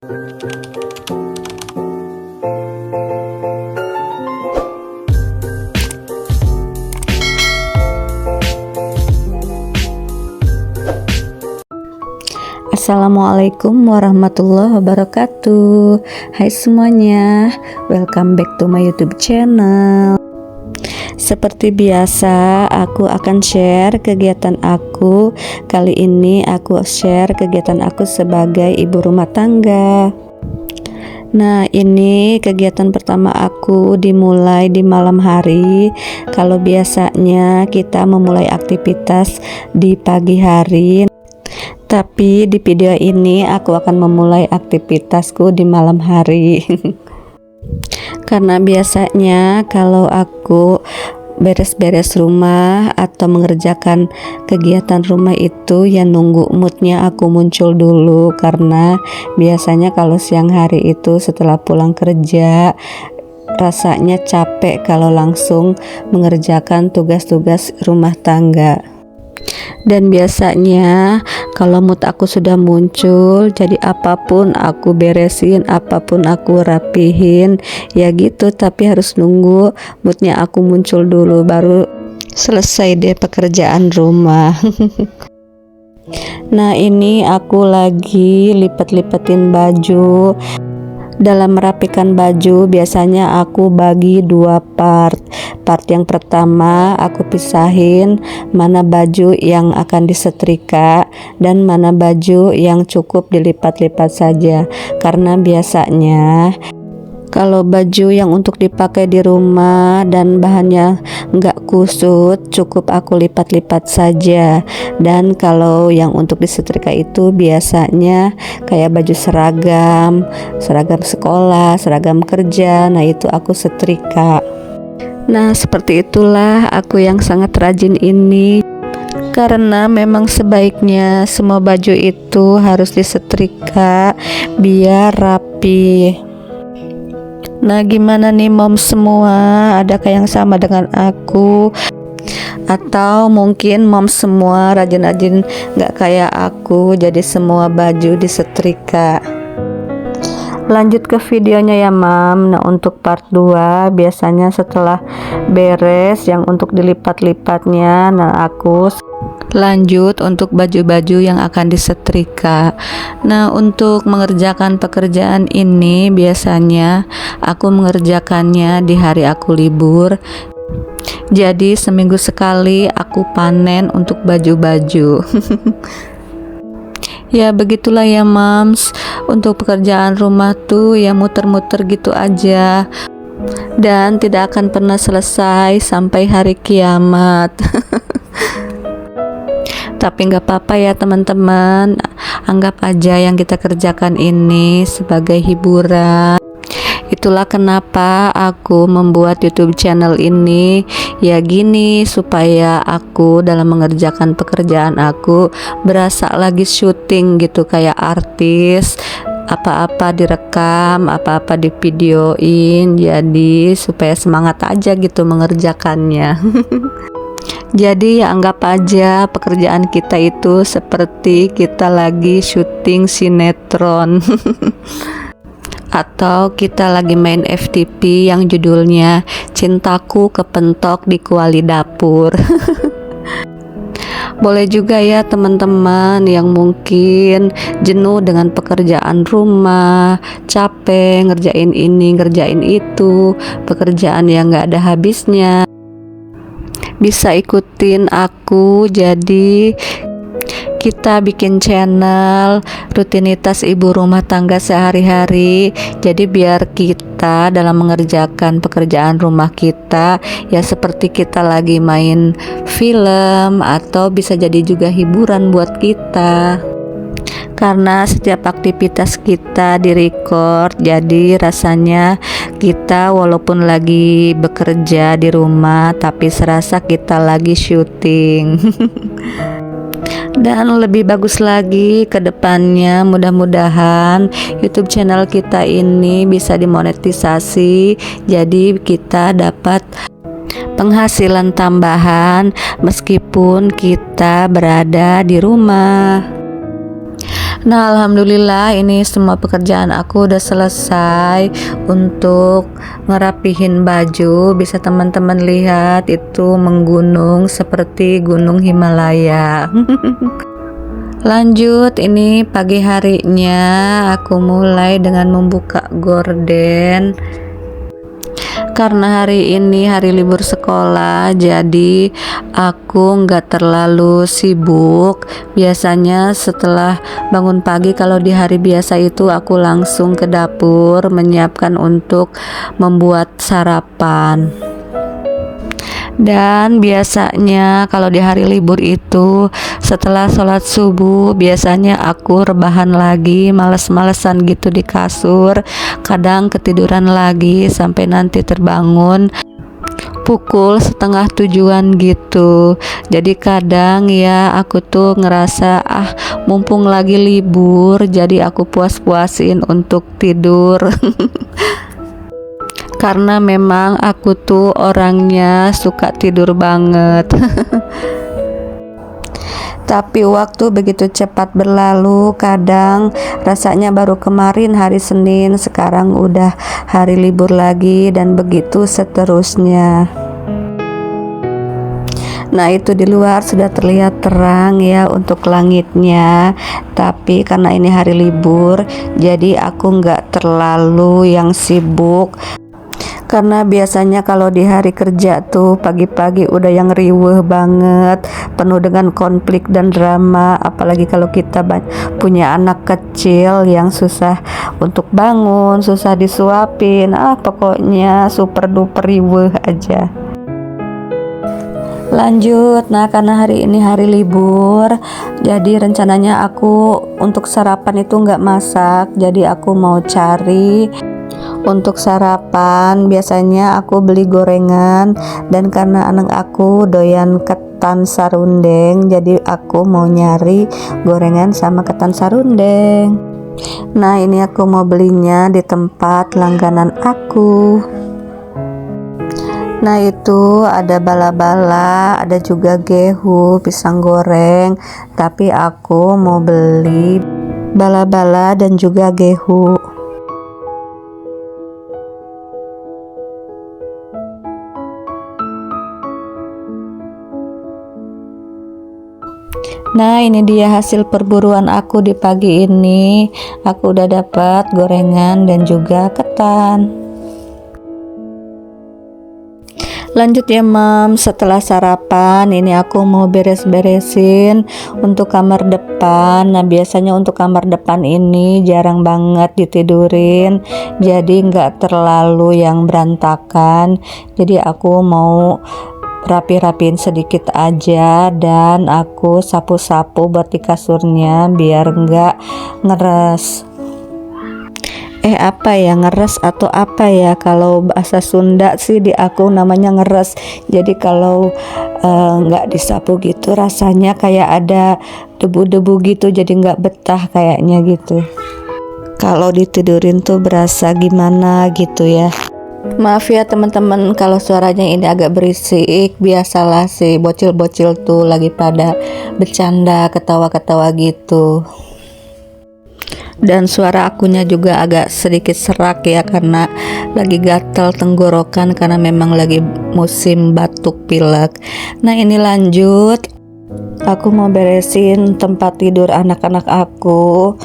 Assalamualaikum warahmatullahi wabarakatuh. Hai semuanya, welcome back to my YouTube channel. Seperti biasa, aku akan share kegiatan aku. Kali ini aku share kegiatan aku sebagai ibu rumah tangga. Nah, ini kegiatan pertama aku dimulai di malam hari. Kalau biasanya kita memulai aktivitas di pagi hari, tapi di video ini aku akan memulai aktivitasku di malam hari. Karena biasanya kalau aku beres-beres rumah atau mengerjakan kegiatan rumah itu ya nunggu moodnya aku muncul dulu. Karena biasanya kalau siang hari itu setelah pulang kerja rasanya capek kalau langsung mengerjakan tugas-tugas rumah tangga. Dan biasanya kalau mood aku sudah muncul, jadi apapun aku beresin, apapun aku rapihin, ya gitu. Tapi harus nunggu moodnya aku muncul dulu, baru selesai deh pekerjaan rumah. Nah, ini aku lagi lipat-lipatin baju. Dalam merapikan baju biasanya aku bagi dua part. Part yang pertama aku pisahin mana baju yang akan disetrika dan mana baju yang cukup dilipat-lipat saja. Karena biasanya kalau baju yang untuk dipakai di rumah dan bahannya nggak kusut, cukup aku lipat-lipat saja. Dan kalau yang untuk disetrika itu biasanya kayak baju seragam, seragam sekolah, seragam kerja, nah itu aku setrika. Nah, seperti itulah aku yang sangat rajin ini. Karena memang sebaiknya semua baju itu harus disetrika biar rapi. Nah, gimana nih mom semua? Adakah yang sama dengan aku? Atau mungkin mom semua rajin-rajin gak kayak aku, jadi semua baju disetrika? Lanjut ke videonya ya mam. Nah, untuk part 2 biasanya setelah beres yang untuk dilipat-lipatnya, nah aku lanjut untuk baju-baju yang akan disetrika. Nah, untuk mengerjakan pekerjaan ini biasanya aku mengerjakannya di hari aku libur. Jadi seminggu sekali aku panen untuk baju-baju. Ya begitulah ya mams. Untuk pekerjaan rumah tuh ya muter-muter gitu aja. Dan tidak akan pernah selesai sampai hari kiamat. Tapi nggak apa-apa ya teman-teman, anggap aja yang kita kerjakan ini sebagai hiburan. Itulah kenapa aku membuat YouTube channel ini. Ya gini, supaya aku dalam mengerjakan pekerjaan aku berasa lagi syuting gitu kayak artis. Apa-apa direkam, apa-apa divideoin, jadi supaya semangat aja gitu mengerjakannya. Jadi ya anggap aja pekerjaan kita itu seperti kita lagi syuting sinetron. Atau kita lagi main FTP yang judulnya Cintaku Kepentok di Kuali Dapur. Boleh juga ya teman-teman yang mungkin jenuh dengan pekerjaan rumah, capek ngerjain ini, ngerjain itu, pekerjaan yang gak ada habisnya, bisa ikutin aku. Jadi kita bikin channel rutinitas ibu rumah tangga sehari-hari. Jadi biar kita dalam mengerjakan pekerjaan rumah kita ya seperti kita lagi main film, atau bisa jadi juga hiburan buat kita. Karena setiap aktivitas kita direcord, jadi rasanya kita walaupun lagi bekerja di rumah tapi serasa kita lagi syuting. Dan lebih bagus lagi ke depannya, mudah-mudahan YouTube channel kita ini bisa dimonetisasi, jadi kita dapat penghasilan tambahan meskipun kita berada di rumah. Nah, alhamdulillah ini semua pekerjaan aku udah selesai untuk ngerapihin baju. Bisa teman-teman lihat itu menggunung seperti gunung Himalaya. Lanjut, ini pagi harinya aku mulai dengan membuka gorden. Karena hari ini hari libur sekolah, jadi aku nggak terlalu sibuk. Biasanya setelah bangun pagi, kalau di hari biasa itu aku langsung ke dapur menyiapkan untuk membuat sarapan. Dan biasanya kalau di hari libur itu setelah sholat subuh biasanya aku rebahan lagi, males-malesan gitu di kasur, kadang ketiduran lagi sampai nanti terbangun pukul 6:30 gitu. Jadi kadang ya aku tuh ngerasa mumpung lagi libur, jadi aku puas-puasin untuk tidur. Karena memang aku tuh orangnya suka tidur banget. Tapi waktu begitu cepat berlalu, kadang rasanya baru kemarin hari Senin, sekarang udah hari libur lagi, dan begitu seterusnya. Nah, itu di luar sudah terlihat terang ya untuk langitnya, tapi karena ini hari libur jadi aku nggak terlalu yang sibuk. Karena biasanya kalau di hari kerja tuh pagi-pagi udah yang riweuh banget, penuh dengan konflik dan drama, apalagi kalau kita punya anak kecil yang susah untuk bangun, susah disuapin, pokoknya super duper riweuh aja. Lanjut, nah karena hari ini hari libur, jadi rencananya aku untuk sarapan itu nggak masak, jadi aku mau cari untuk sarapan. Biasanya aku beli gorengan, dan karena anak aku doyan ketan sarundeng, jadi aku mau nyari gorengan sama ketan sarundeng. Nah, ini aku mau belinya di tempat langganan aku. Nah, itu ada bala-bala, ada juga gehu, pisang goreng, tapi aku mau beli bala-bala dan juga gehu. Nah, ini dia hasil perburuan aku di pagi ini. Aku udah dapat gorengan dan juga ketan. Lanjut ya Mam, setelah sarapan ini aku mau beres-beresin untuk kamar depan. Nah, biasanya untuk kamar depan ini jarang banget ditidurin, jadi nggak terlalu yang berantakan. Jadi aku mau rapi-rapiin sedikit aja, dan aku sapu-sapu buat di kasurnya biar nggak ngeres. Ngeres atau apa ya, kalau bahasa Sunda sih di aku namanya ngeres. Jadi kalau nggak disapu gitu rasanya kayak ada debu-debu gitu, jadi nggak betah kayaknya gitu. Kalau ditidurin tuh berasa gimana gitu ya. Maaf ya teman-teman kalau suaranya ini agak berisik, biasalah sih bocil-bocil tuh lagi pada bercanda, ketawa-ketawa gitu. Dan suara akunya juga agak sedikit serak ya, karena lagi gatal tenggorokan karena memang lagi musim batuk pilek. Nah, ini lanjut, aku mau beresin tempat tidur anak-anak aku.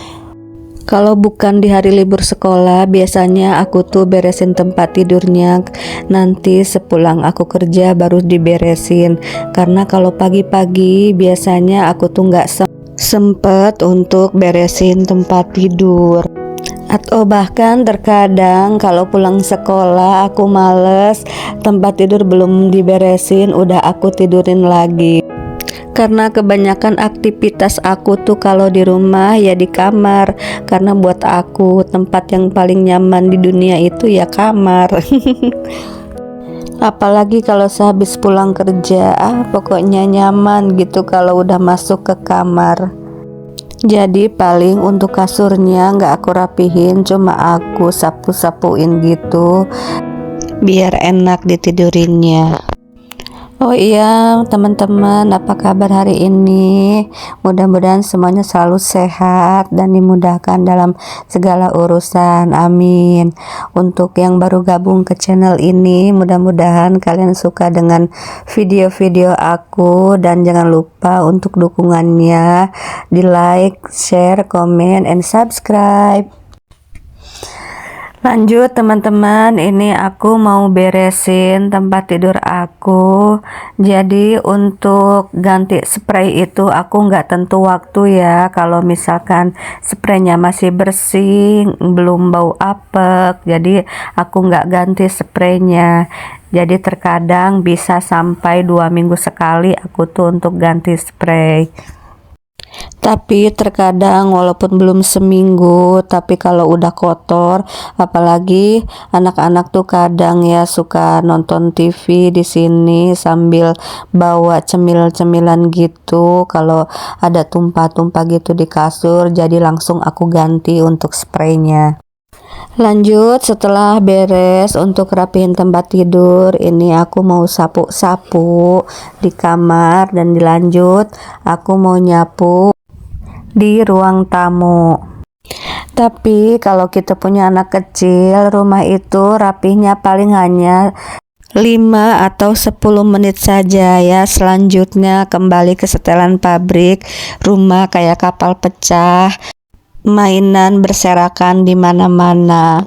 Kalau bukan di hari libur sekolah, biasanya aku tuh beresin tempat tidurnya nanti sepulang aku kerja baru diberesin. Karena kalau pagi-pagi biasanya aku tuh nggak sempet untuk beresin tempat tidur. Atau bahkan terkadang kalau pulang sekolah aku males, tempat tidur belum diberesin udah aku tidurin lagi. Karena kebanyakan aktivitas aku tuh kalau di rumah ya di kamar. Karena buat aku tempat yang paling nyaman di dunia itu ya kamar. Apalagi kalau sehabis pulang kerja, pokoknya nyaman gitu kalau udah masuk ke kamar. Jadi paling untuk kasurnya nggak aku rapihin, cuma aku sapu-sapuin gitu biar enak ditidurinnya. Oh iya teman-teman, apa kabar hari ini? Mudah-mudahan semuanya selalu sehat dan dimudahkan dalam segala urusan, amin. Untuk yang baru gabung ke channel ini, mudah-mudahan kalian suka dengan video-video aku, dan jangan lupa untuk dukungannya di like, share, comment, and subscribe. Lanjut teman-teman, ini aku mau beresin tempat tidur aku. Jadi untuk ganti spray itu aku nggak tentu waktu ya. Kalau misalkan spraynya masih bersih, belum bau apek, jadi aku nggak ganti spraynya. Jadi terkadang bisa sampai 2 minggu sekali aku tuh untuk ganti spray. Tapi terkadang walaupun belum seminggu, tapi kalau udah kotor, apalagi anak-anak tuh kadang ya suka nonton TV di sini sambil bawa cemil-cemilan gitu. Kalau ada tumpah-tumpah gitu di kasur, jadi langsung aku ganti untuk spraynya. Lanjut, setelah beres untuk rapihin tempat tidur, ini aku mau sapu-sapu di kamar, dan dilanjut aku mau nyapu di ruang tamu. Tapi kalau kita punya anak kecil, rumah itu rapihnya paling hanya 5 atau 10 menit saja ya. Selanjutnya kembali ke setelan pabrik, rumah kayak kapal pecah, mainan berserakan di mana-mana.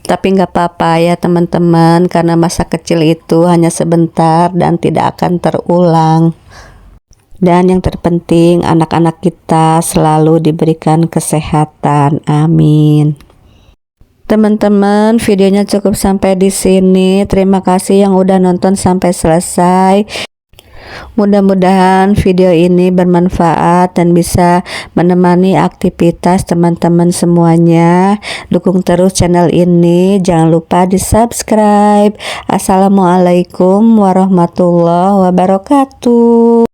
Tapi nggak apa-apa ya teman-teman, karena masa kecil itu hanya sebentar dan tidak akan terulang. Dan yang terpenting, anak-anak kita selalu diberikan kesehatan. Amin. Teman-teman, videonya cukup sampai di sini. Terima kasih yang udah nonton sampai selesai. Mudah-mudahan video ini bermanfaat dan bisa menemani aktivitas teman-teman semuanya. Dukung terus channel ini, jangan lupa di subscribe. Assalamualaikum warahmatullahi wabarakatuh.